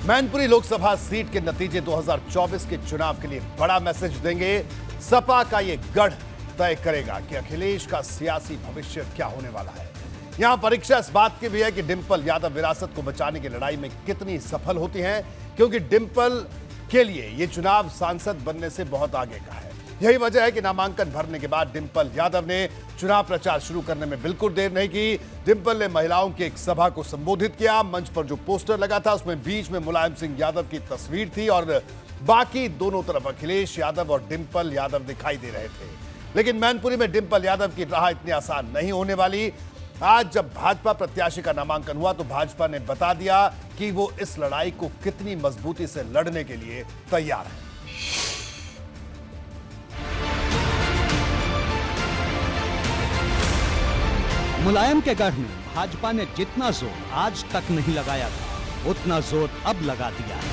Mainpuri Lok Sabha seat के नतीजे 2024 के चुनाव के लिए बड़ा मैसेज देंगे। सपा का ये गढ़ तय करेगा कि अखिलेश का सियासी भविष्य क्या होने वाला है। यहां परीक्षा इस बात की भी है कि डिंपल यादव विरासत को बचाने की लड़ाई में कितनी सफल होती हैं, क्योंकि डिंपल के लिए ये चुनाव सांसद बनने से बहुत आगे का है। यही वजह है कि नामांकन भरने के बाद डिंपल यादव ने चुनाव प्रचार शुरू करने में बिल्कुल देर नहीं की। डिंपल ने महिलाओं की एक सभा को संबोधित किया। मंच पर जो पोस्टर लगा था उसमें बीच में मुलायम सिंह यादव की तस्वीर थी और बाकी दोनों तरफ अखिलेश यादव और डिंपल यादव दिखाई दे रहे थे। लेकिन मैनपुरी में डिंपल यादव की राह इतनी आसान नहीं होने वाली। आज जब भाजपा प्रत्याशी का नामांकन हुआ तो भाजपा ने बता दिया कि वो इस लड़ाई को कितनी मजबूती से लड़ने के लिए तैयार है। मुलायम के गढ़ में भाजपा ने जितना जोर आज तक नहीं लगाया था, उतना जोर अब लगा दिया है।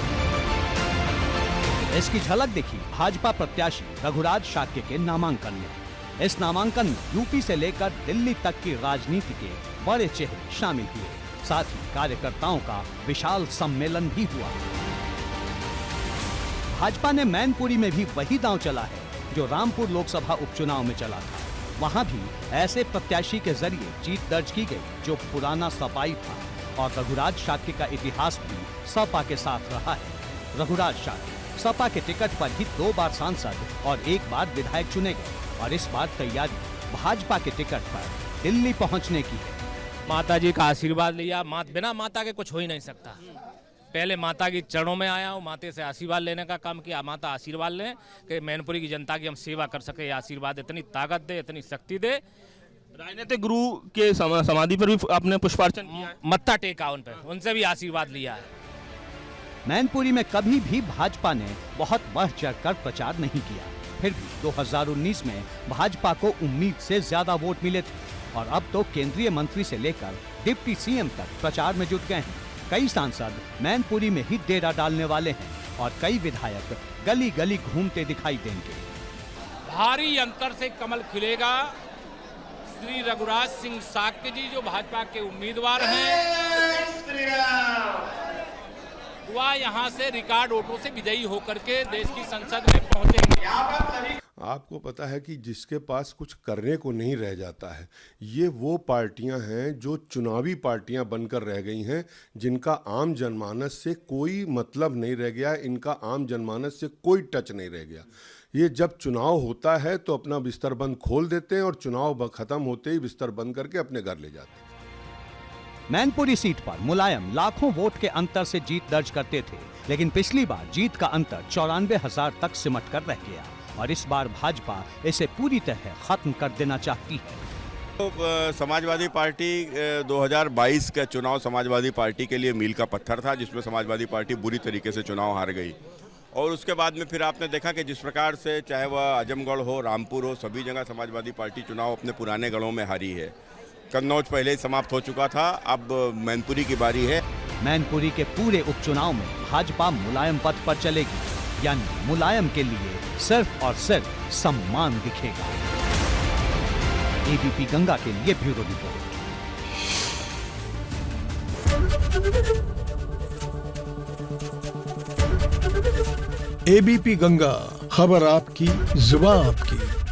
इसकी झलक देखी भाजपा प्रत्याशी रघुराज शाक्य के नामांकन में। इस नामांकन में यूपी से लेकर दिल्ली तक की राजनीति के बड़े चेहरे शामिल हुए। साथ ही कार्यकर्ताओं का विशाल सम्मेलन भी हुआ। भाजपा ने मैनपुरी में भी वही दांव चला है जो रामपुर लोकसभा उपचुनाव में चला था। वहां भी ऐसे प्रत्याशी के जरिए जीत दर्ज की गई जो पुराना सपाई था, और रघुराज शाक्य का इतिहास भी सपा के साथ रहा है। रघुराज शाक्य सपा के टिकट पर ही 2 बार सांसद और 1 बार विधायक चुने गए, और इस बार तैयारी भाजपा के टिकट पर दिल्ली पहुंचने की है। माता जी का आशीर्वाद लिया। बिना माता के कुछ हो ही नहीं सकता। पहले माता की चरणों में आया हूँ, माता से आशीर्वाद लेने का काम किया। माता आशीर्वाद लें कि मैनपुरी की जनता की हम सेवा कर सके। आशीर्वाद इतनी ताकत दे, इतनी शक्ति दे। राजनीतिक गुरु के समाधि पर भी आपने पुष्पार्चन किया है? मत्था टेका उन पर, उनसे भी आशीर्वाद लिया है। मैनपुरी में कभी भी भाजपा ने बहुत बढ़ चढ़कर प्रचार नहीं किया। फिर भी 2019 में भाजपा को उम्मीद से ज्यादा वोट मिले थे, और अब तो केंद्रीय मंत्री से लेकर डिप्टी सीएम तक प्रचार में जुट गए हैं। कई सांसद मैनपुरी में ही डेरा डालने वाले हैं, और कई विधायक गली गली घूमते दिखाई देंगे। भारी अंतर से कमल खिलेगा। श्री रघुराज सिंह शाक्य जी जो भाजपा के उम्मीदवार हैं, वह यहाँ से रिकॉर्ड वोटों से विजयी होकर के देश की संसद में पहुंचेंगे। आपको पता है कि जिसके पास कुछ करने को नहीं रह जाता है, ये वो पार्टियां हैं जो चुनावी पार्टियां बनकर रह गई हैं, जिनका आम जनमानस से कोई मतलब नहीं रह गया, इनका आम जनमानस से कोई टच नहीं रह गया। ये जब चुनाव होता है तो अपना बिस्तर बंद खोल देते हैं, और चुनाव खत्म होते ही बिस्तर बंद करके अपने घर ले जाते हैं। मैनपुरी सीट पर मुलायम लाखों वोट के अंतर से जीत दर्ज करते थे, लेकिन पिछली बार जीत का अंतर 94,000 तक सिमट कर रह गया, और इस बार भाजपा इसे पूरी तरह खत्म कर देना चाहती है। तो समाजवादी पार्टी 2022 का चुनाव समाजवादी पार्टी के लिए मील का पत्थर था, जिसमें समाजवादी पार्टी बुरी तरीके से चुनाव हार गई। और उसके बाद में फिर आपने देखा कि जिस प्रकार से चाहे वह आजमगढ़ हो, रामपुर हो, सभी जगह समाजवादी पार्टी चुनाव अपने पुराने गढ़ों में हारी है। कन्नौज पहले ही समाप्त हो चुका था, अब मैनपुरी की बारी है। मैनपुरी के पूरे उपचुनाव में भाजपा मुलायम पथ पर चलेगी, यानी मुलायम के लिए सिर्फ और सिर्फ सम्मान दिखेगा। एबीपी गंगा के लिए ब्यूरो रिपोर्ट। एबीपी गंगा, खबर आपकी, जुबान आपकी।